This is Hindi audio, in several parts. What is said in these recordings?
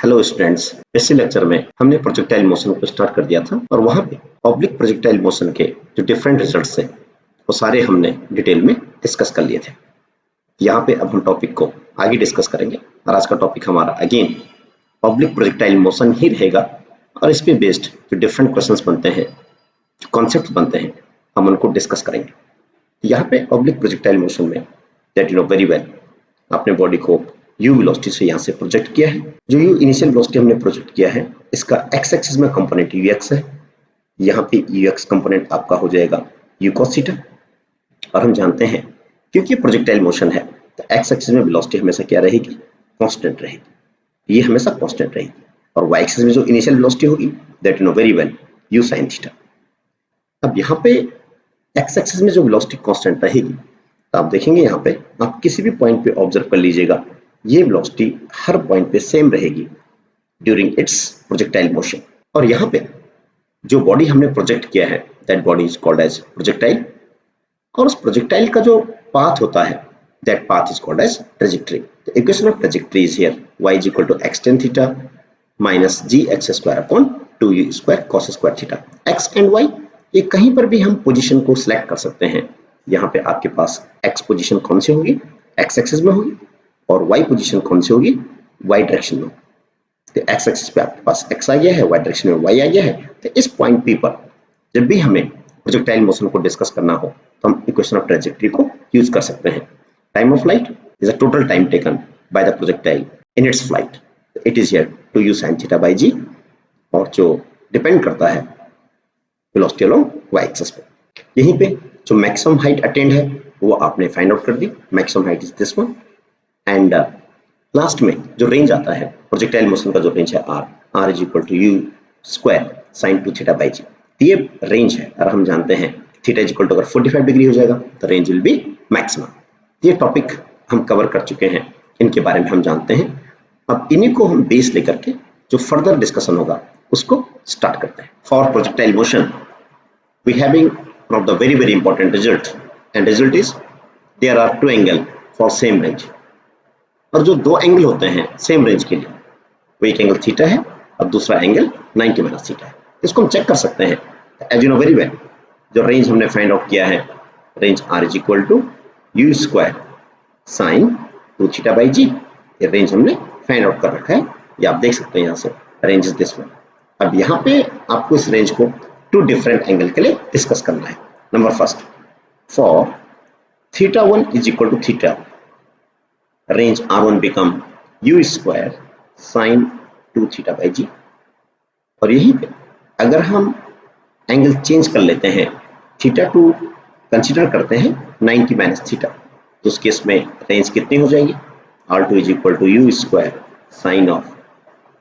हेलो स्टूडेंट्स, पिछले लेक्चर में हमने प्रोजेक्टाइल मोशन को स्टार्ट कर दिया था और वहां पे ऑब्लिक प्रोजेक्टाइल मोशन के जो डिफरेंट रिजल्ट्स थे वो सारे हमने डिटेल में डिस्कस कर लिए थे। यहाँ पे अब हम टॉपिक को आगे डिस्कस करेंगे और आज का टॉपिक हमारा अगेन ऑब्लिक प्रोजेक्टाइल मोशन ही रहेगा और इस पे बेस्ड जो डिफरेंट क्वेश्चंस बनते हैं, जो कॉन्सेप्ट बनते हैं, हम उनको डिस्कस करेंगे। यहाँ पे ऑब्लिक प्रोजेक्टाइल मोशन में that you know very well, आपने बॉडी को u वेलोसिटी से यहाँ से प्रोजेक्ट किया है। जो u इनिशियल वेलोसिटी हमने प्रोजेक्ट किया है, इसका x एक्सिस में कंपोनेंट ux है। यहाँ पे ux कंपोनेंट आपका हो जाएगा u cos थीटा। और हम जानते हैं क्योंकि प्रोजेक्टाइल मोशन है तो x एक्सिस में वेलोसिटी हमेशा क्या रहेगी? कांस्टेंट रहेगी। ये हमेशा कांस्टेंट रहेगी। और y एक्सिस में जो इनिशियल वेलोसिटी होगी that you know very well u sin theta. अब यहाँ पे x एक्सिस में जो वेलोसिटी कांस्टेंट रहेगी तो आप देखेंगे यहाँ पे आप किसी भी पॉइंट पे ऑब्जर्व कर लीजिएगा, ये वेलोसिटी हर पॉइंट पे सेम रहेगी ड्यूरिंग इट्स प्रोजेक्टाइल मोशन। और यहाँ पे जो बॉडी हमने प्रोजेक्ट किया है that body is called as projectile. और उस प्रोजेक्टाइल का जो पाथ होता है that path is called as trajectory. The equation of trajectory is here y is equal to x tan theta minus G X square upon 2u square cos square theta. x and y ये कहीं पर भी हम पोजीशन को सिलेक्ट कर सकते हैं। यहाँ पे आपके पास x पोजीशन कौन सी होगी? x एक्सिस में होगी। और y पोजीशन कौन सी होगी? y डायरेक्शन में। तो x एक्सिस पे आपके पास x आ गया है, y डायरेक्शन में y आ गया है। तो इस पॉइंट P पर जब भी हमें प्रोजेक्टाइल मोशन को डिस्कस करना हो तो हम इक्वेशन ऑफ ट्रेजेक्टरी को यूज कर सकते हैं। Time of flight is a total time taken by the projectile in its flight. It is here 2u sin theta by g। और जो डिपेंड करता है वेलोसिटी अलोंग y एक्सिस पे। यहीं पे जो मैक्सिमम हाइट अटेंड है वो आपने फाइंड आउट कर दी। Maximum height is this one. And last में जो रेंज आता है प्रोजेक्टाइल मोशन का, जो रेंज है r is equal to u square sin 2 theta by g। ये रेंज है और हम जानते हैं थीटा इज इक्वल टू अगर 45 डिग्री हो जाएगा तो रेंज विल बी मैक्सिमम। ये टॉपिक हम कवर कर चुके हैं, इनके बारे में हम जानते हैं। अब इन्हीं को हम बेस लेकर के जो फर्दर डिस्कशन होगा उसको स्टार्ट करते हैं। For projectile motion we having one of the very important result, and result is there are two angle for same range। और जो दो एंगल होते हैं सेम रेंज के लिए, वो एक एंगल थीटा है और दूसरा एंगल 90 माइनस थीटा है। इसको हम चेक कर सकते हैं। As you know very well, जो रेंज हमने फाइंड आउट किया है range r is equal to u square sine 2 theta by g। ये रेंज हमने फाइंड आउट कर रखा है, ये आप देख सकते हैं। यहाँ से रेंज इज दिस वन। अब यहाँ पे आपको इस रेंज को टू डिफरेंट एंगल के लिए डिस्कस करना है। Number first, for theta 1 is equal to theta, range r1 become u square sine 2 theta by g। और यहीं पे अगर हम एंगल चेंज कर लेते हैं, थीटा 2 कंसीडर करते हैं 90 माइनस थीटा, तो उस केस में रेंज कितनी हो जाएगी? r2 is equal to u square sine of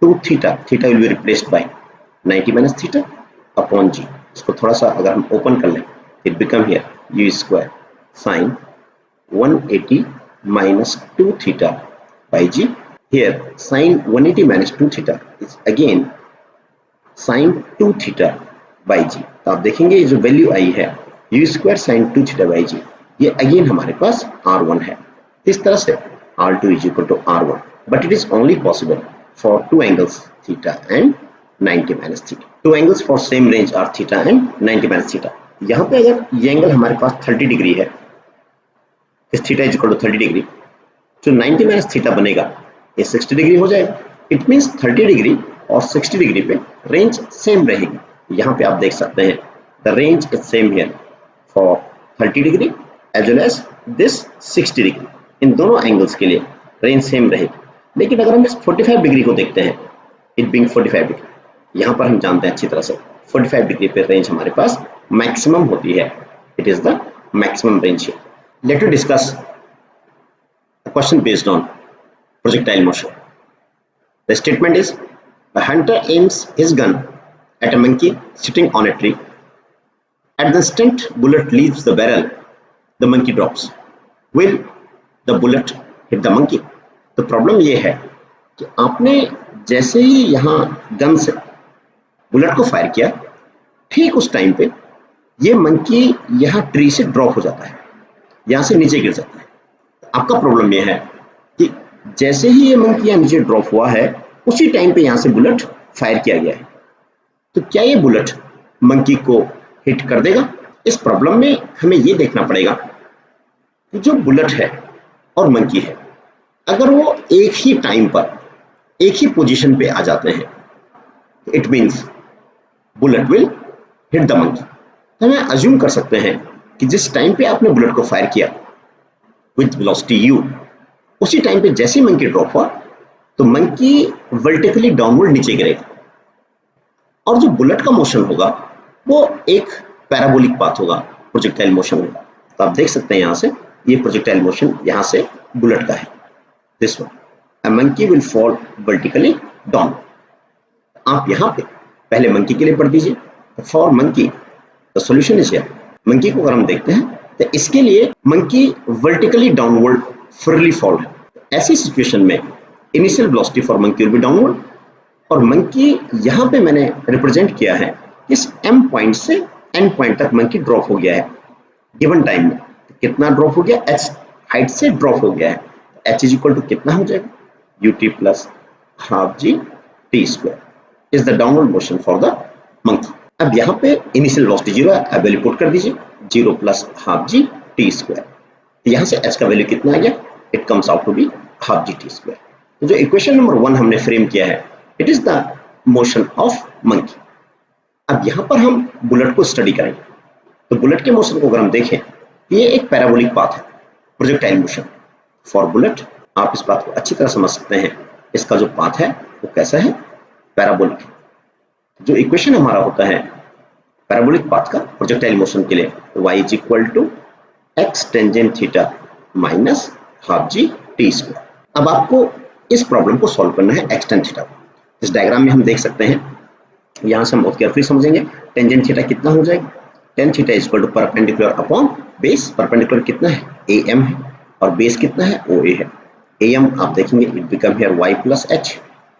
2 theta, theta will be replaced by 90 minus theta upon g। इसको थोड़ा सा अगर हम ओपन कर लें, it become here u square sine 180 minus 2 theta by g। Here sine 180 minus 2 theta is again sine 2 theta by g। तो आप देखेंगे ये जो वैल्यू आई है u square sine 2 theta by g, ये अगेन हमारे पास r1 है। इस तरह से r2 is equal to r1, but it is only possible for two angles theta and 90 minus theta. Two angles for same range are theta and 90 minus theta. यहाँ पे अगर ये एंगल हमारे पास 30 डिग्री है, इस theta is equal to 30 degree, जो 90 माइनस थीटा बनेगा ये 60 डिग्री हो जाएगा। इट मीन्स 30 डिग्री और 60 डिग्री पे रेंज सेम रहेगी। यहाँ पे आप देख सकते हैं the range is same here for 30 degree as well as this 60 degree. इन दोनों एंगल्स के लिए रेंज सेम रहेगी। लेकिन अगर हम इस 45 डिग्री को देखते हैं, इट बीइंग 45 डिग्री, यहाँ पर हम जानते हैं अच्छी तरह से 45 डिग्री पे रेंज हमारे पास मैक्सिमम होती है। It is the maximum range. Let us discuss a question based on projectile motion. The statement is, a hunter aims his gun at a monkey sitting on a tree. At the instant bullet leaves the barrel, the monkey drops. Will the bullet hit the monkey? तो प्रॉब्लम ये है कि आपने जैसे ही यहाँ गन से बुलेट को फायर किया, ठीक उस टाइम पे ये मंकी यहाँ ट्री से ड्रॉप हो जाता है, यहाँ से नीचे गिर जाता है। आपका प्रॉब्लम यह है कि जैसे ही ये मंकी यहाँ नीचे ड्रॉप हुआ है, उसी टाइम पे यहाँ से बुलेट फायर किया गया है, तो क्या ये बुलेट मंकी को हिट कर देगा? इस प्रॉब्लम में हमें ये देखना पड़ेगा कि जो बुलेट है और मंकी है, अगर वो एक ही टाइम पर एक ही पोजीशन पे आ जाते हैं, it means bullet will hit the monkey. तो हमें अज्यूम कर सकते हैं कि जिस टाइम पे आपने बुलेट को फायर किया विद वेलोसिटी u, उसी टाइम पे जैसे मंकी ड्रॉप हुआ तो मंकी वर्टिकली डाउनवर्ड नीचे गिरेगा, और जो बुलेट का मोशन होगा वो एक पैराबोलिक पाथ होगा, प्रोजेक्टाइल मोशन होगा। तो आप देख सकते हैं यहाँ से ये प्रोजेक्टाइल मोशन यहाँ से बुलेट का है, this one, a monkey will fall vertically down. आप यहाँ पे पहले मंकी के लिए पढ़ दीजिए, for monkey the solution is here. Monkey को अगर हम देखते हैं तो इसके लिए monkey vertically downward freely fall है। ऐसी सिचुएशन में initial velocity for monkey will be downward, और मंकी यहाँ पे मैंने रिप्रेजेंट किया है इस m पॉइंट से n पॉइंट तक मंकी ड्रॉप हो गया है गिवन टाइम में। कितना ड्रॉप हो गया? h हाइट से ड्रॉप हो गया है। h इज इक्वल टू कितना हो जाएगा? ut plus half g t square is the downward motion for the monkey. अब यहाँ पे इनिशियल वेलोसिटी 0 है, अब वैल्यू पुट कर दीजिए 0 plus half g t square. तो यहाँ से h का वैल्यू कितना आ गया? It comes out to be half g t square. तो जो इक्वेशन नंबर 1 हमने फ्रेम किया है, it is the motion of monkey. अब यहाँ पर हम बुलेट को स्टडी करेंगे, तो बुलेट के मोशन को अगर हम देखें, ये एक पैराबोलिक पाथ है, प्रोजेक्टाइल मोशन फॉर बुलेट। आप इस बात को अच्छी तरह समझ सकते हैं, इसका जो पाथ है वो कैसा है? पैराबोलिक। जो इक्वेशन हमारा होता है पैराबोलिक पाथ का प्रोजेक्टाइल मोशन के लिए, y is equal to x tangent theta minus half g t square. अब आपको इस प्रॉब्लम को सॉल्व करना है एक्स टेन थीटा। इस डायग्राम में हम देख सकते हैं, यहाँ से हम बहुत केयरफुली समझेंगे। टेंजेंट थीटा कितना हो जाएगा? Tan theta is equal to perpendicular upon base. Perpendicular कितना है? am है, और बेस कितना है? oa है। am आप देखेंगे it become here y plus h,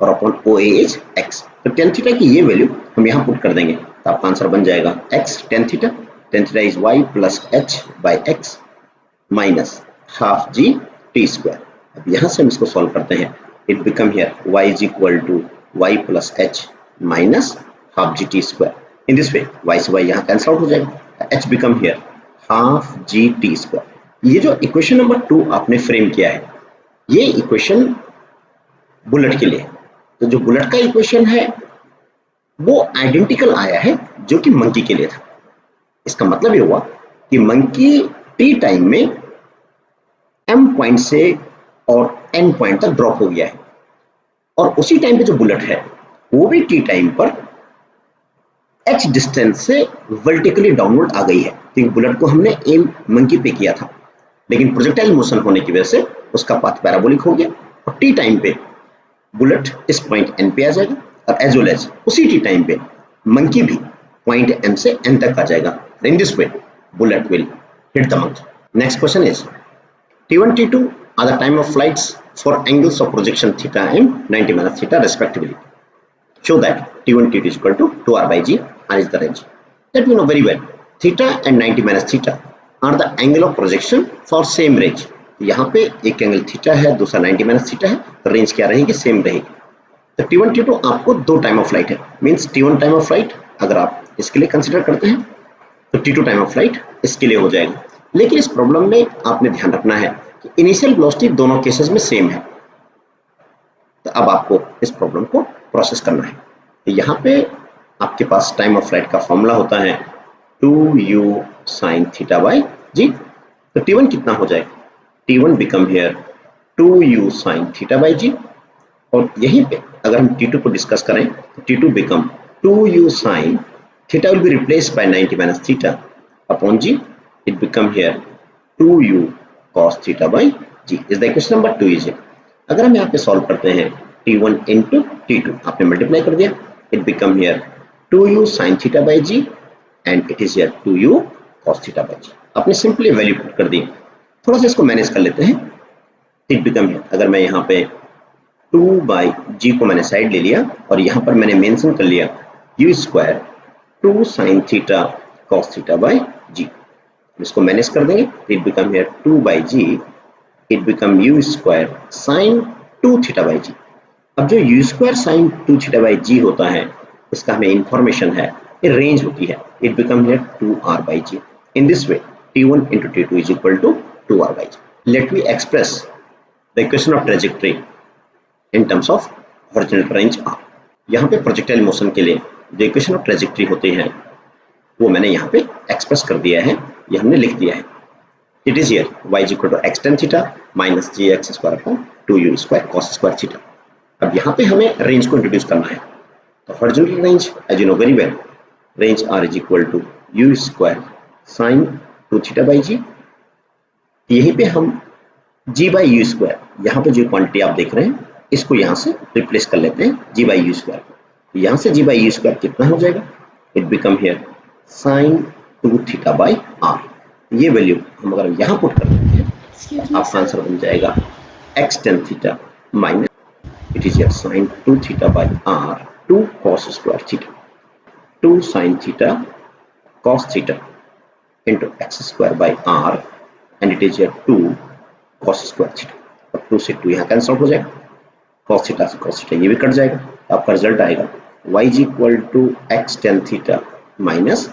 और अपॉन oa इज x। तो टेन थीटा की ये वैल्यू हम यहाँ पुट कर देंगे, तो आपका आंसर बन जाएगा x tan theta. Tan theta is y plus h by x minus half g t square. अब यहाँ से हम इसको सॉल्व करते हैं, it become here y is equal to y plus h minus half g t square. In this way y से y यहाँ कैंसिल आउट हो जाएगा, h become here half g t square. ये जो इक्वेशन नंबर 2 आपने फ्रेम किया है, ये इक्वेशन बुलेट के लिए। तो जो बुलेट का इक्वेशन है वो आइडेंटिकल आया है जो कि मंकी के लिए था। इसका मतलब ये हुआ कि मंकी टी टाइम में m पॉइंट से और n पॉइंट तक ड्रॉप हो गया है, और उसी टाइम पे जो बुलेट है वो भी टी टाइम पर h डिस्टेंस से वर्टिकली डाउनवर्ड आ गई है, क्योंकि बुलेट को हमने एम मंकी पे किया था, लेकिन प्रोजेक्टाइल मोशन होने की वजह से उसका पाथ पैराबोलिक हो गया, और टी टाइम पे बुलेट इस पॉइंट n पे आ जाएगा, और एज वेल एज उसी टी टाइम पे मंकी भी पॉइंट m से n तक आ जाएगा। इन this way bullet will hit the monkey. Next question is T1 T2 are the time of flights for angles of projection theta and 90 minus theta respectively. Show that T1 T2 is equal to 2r by g and is the range. That we know very well. Theta and 90 minus theta are the angle of projection for same range. यहाँ पे एक एंगल थीटा है, दूसरा 90 minus theta है, तो रेंज क्या रहेगी? सेम रहेगी। तो T1 T2 आपको दो टाइम ऑफ फ्लाइट है, means T1 time of flight अगर आप इसके लिए कंसिडर करते हैं तो T2 टाइम ऑफ फ्लाइट इसके लिए हो जाएगा। लेकिन इस प्रॉब्लम में आपने ध्यान रखना है कि इनिशियल वेलोसिटी दोनों केसेस में सेम है। तो अब आपको इस प्रॉब्लम को प्रोसेस करना है। तो यहाँ पे आपके पास टाइम ऑफ फ्लाइट का फॉर्मूला होता है 2u sin थीटा बाई जी। तो T1 कितना हो जाएगा? T1 become here 2u sin theta by G, और यहीं पे अगर हम T2 को डिस्कस करें तो T2 become 2u sin theta will be replaced by 90 minus theta upon g. It become here 2u cos theta by g is the equation number 2 is it। अगर हम यहाँ पे सॉल्व करते हैं T1 into T2 आपने मल्टीप्लाई कर दिया, it become here 2u sin theta by g and it is here 2u cos theta by g। आपने सिंपली वैल्यू पुट कर दी। थोड़ा सा इसको मैनेज कर लेते हैं। it become here, अगर मैं यहाँ पे 2 by g को मैंने साइड ले लिया और यहाँ पर मैंने मेंशन कर लिया u square 2 sin theta cos theta by g, इसको मैनेज कर देंगे। It become here 2 by g, it become u square sin 2 theta by g. अब जो u square sine 2 theta by g होता है, इसका हमें इंफॉर्मेशन है, ये रेंज होती है, it become here 2r by g. In this way, t1 into t2 is equal to 2r by g. Let me express the equation of trajectory in terms of horizontal range r. यहाँ पे प्रोजेक्टाइल मोशन के लिए जो इक्वेशन ऑफ ट्रेजेक्ट्री होती है वो मैंने यहाँ पे एक्सप्रेस कर दिया है, ये हमने लिख दिया है. It is here y is equal to x tan theta minus gx square upon 2u square cos square theta. अब यहाँ पे हमें रेंज को इंट्रोड्यूस करना है, तो horizontal range as you know very well, range r is equal to u square sine 2 theta by g. यहीं पे हम g बाई यू स्क्वायर, यहाँ पे जो क्वांटिटी आप देख रहे हैं इसको यहाँ से रिप्लेस कर लेते हैं g बाई यू स्क्वायर. यहाँ से g बाई यू स्क्वायर कितना हो जाएगा, it become here sine 2 theta by r. ये वैल्यू हम अगर यहाँ पुट कर देते हैं तो आपका आंसर बन जाएगा x tan theta minus it is here sine 2 theta by r 2 cos square theta 2 sin theta cos theta into x square by r and it is here 2 cos square theta. और 2 से 2 यहाँ कैंसिल आउट हो जाएगा, cos theta से cos theta ये भी कट जाएगा, आपका रिजल्ट आएगा y is equal to x tan theta minus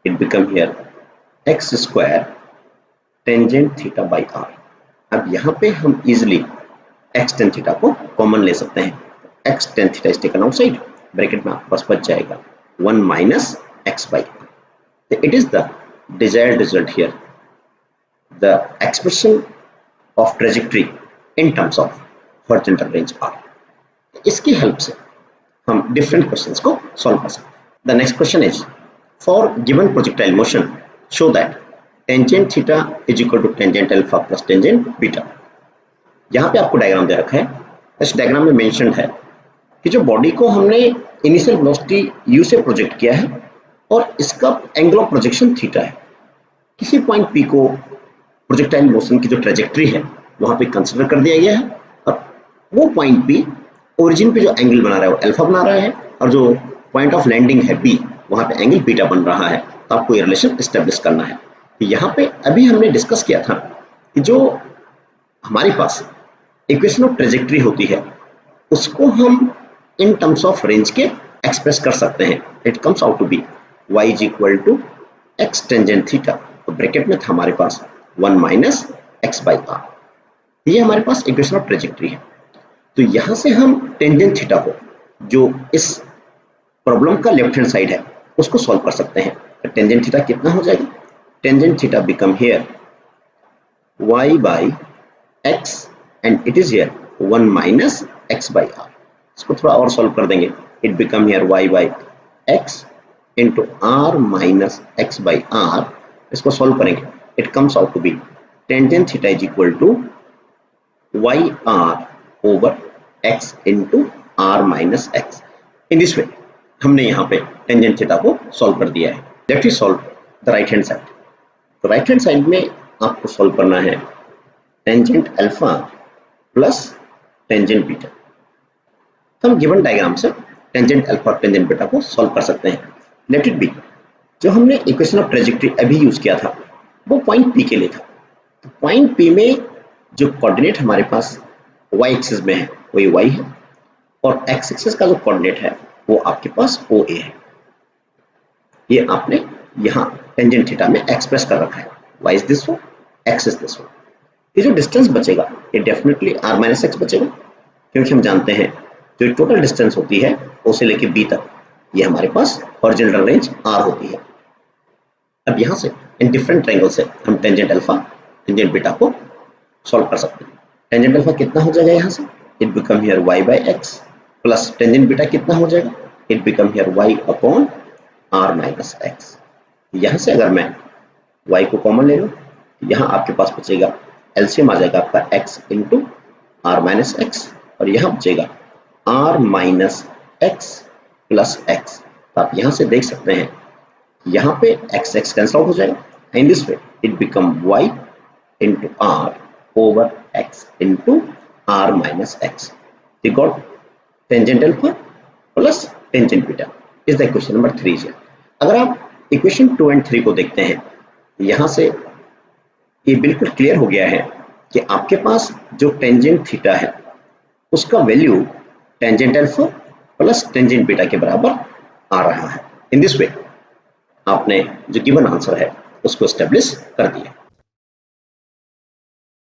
it become here x square tangent theta by r. अब यहाँ पे हम इजिली x tan theta को कॉमन ले सकते हैं, x tan theta is taken outside, bracket में आपके पास बच जाएगा 1 minus x by r. It is the desired result here, the expression of trajectory in terms of horizontal range r. इसकी हेल्प से हम डिफरेंट क्वेश्चंस को सॉल्व कर सकते हैं. The next question is, for given projectile motion, show that tangent theta is equal to tangent alpha plus tangent beta. यहाँ पे आपको डायग्राम दे रखा है, इस डायग्राम में मेंशन है कि जो बॉडी को हमने इनिशियल वेलोसिटी u से प्रोजेक्ट किया है और इसका एंगल ऑफ प्रोजेक्शन थीटा है. किसी पॉइंट p को प्रोजेक्टाइल मोशन की जो ट्रेजेक्ट्री है वहां पे कंसीडर कर दिया गया है और वो पॉइंट p ओरिजिन पे जो एंगल बना रहा है वो अल्फा बना रहा है और जो पॉइंट ऑफ लैंडिंग है b वहां पे एंगल बीटा बन रहा है. तो आपको ये रिलेशन एस्टेब्लिश करना है. यहाँ पे अभी हमने डिस्कस किया था कि जो हमारे पास इक्वेशन ऑफ ट्रेजेक्ट्री होती है उसको हम इन टर्म्स ऑफ रेंज के एक्सप्रेस कर सकते हैं. It comes out to be y is equal to x tangent theta, तो ब्रैकेट में था हमारे पास 1 minus x by r. ये हमारे पास इक्वेशन ऑफ ट्रेजेक्ट्री है. तो यहाँ से हम टेंजेंट थीटा को जो इस प्रॉब्लम का लेफ्ट हैंड साइड है उसको सॉल्व कर सकते हैं. तो टेंजेंट थीटा कितना हो जाएगा, tangent theta become here y by x and it is here 1 minus x by r. इसको थोड़ा और सॉल्व कर देंगे, it become here y by x into r minus x by r. इसको सॉल्व करेंगे, it comes out to be tangent theta is equal to y r over x into r minus x. In this way हमने यहाँ पे टेंजेंट थीटा को सॉल्व कर दिया है. Let us solve the right hand side. तो राइट हैंड साइड में आपको सॉल्व करना है tangent alpha plus tangent beta. तो हम गिवन डायग्राम से टेंजेंट अल्फा और टेंजेंट बीटा को सॉल्व कर सकते हैं. लेट इट बी, जो हमने इक्वेशन ऑफ ट्रेजेक्ट्री अभी यूज किया था वो पॉइंट P के लिए था. तो पॉइंट P में जो कोऑर्डिनेट हमारे पास y एक्सिस में है वही y है और x एक्सिस का जो कोऑर्डिनेट है वो आपके पास OA है. ये आपने यहाँ टेंजेंट थीटा में एक्सप्रेस कर रखा है. y is this one, x is this one. ये जो डिस्टेंस बचेगा ये डेफिनेटली r माइनस x बचेगा, क्योंकि हम जानते हैं जो टोटल डिस्टेंस होती है O से लेके B तक ये हमारे पास हॉरिजॉन्टल रेंज r होती है. अब यहाँ से इन डिफरेंट एंगल से हम टेंजेंट अल्फा टेंजेंट बीटा को सॉल्व कर सकते हैं. टेंजेंट अल्फा कितना हो जाएगा यहाँ से, it become here y by x plus tangent beta कितना हो जाएगा, it become here y upon r minus x. यहाँ से अगर मैं y को कॉमन ले लूँ, यहाँ आपके पास बचेगा एलसीएम आ जाएगा आपका x into r minus x और यहाँ बचेगा r minus x plus x. तो आप यहाँ से देख सकते हैं यहाँ पे x x कैंसिल आउट हो जाएगा. इन this way it become y into r over x into r minus x. You got tangent alpha plus tangent beta is the equation number 3. अगर आप इक्वेशन 2 एंड 3 को देखते हैं, यहाँ से ये बिल्कुल क्लियर हो गया है कि आपके पास जो टेंजेंट थीटा है उसका value tangent alpha plus tangent beta के बराबर आ रहा है। इन दिस वे आपने जो गिवन आंसर है उसको एस्टेब्लिश कर दिया।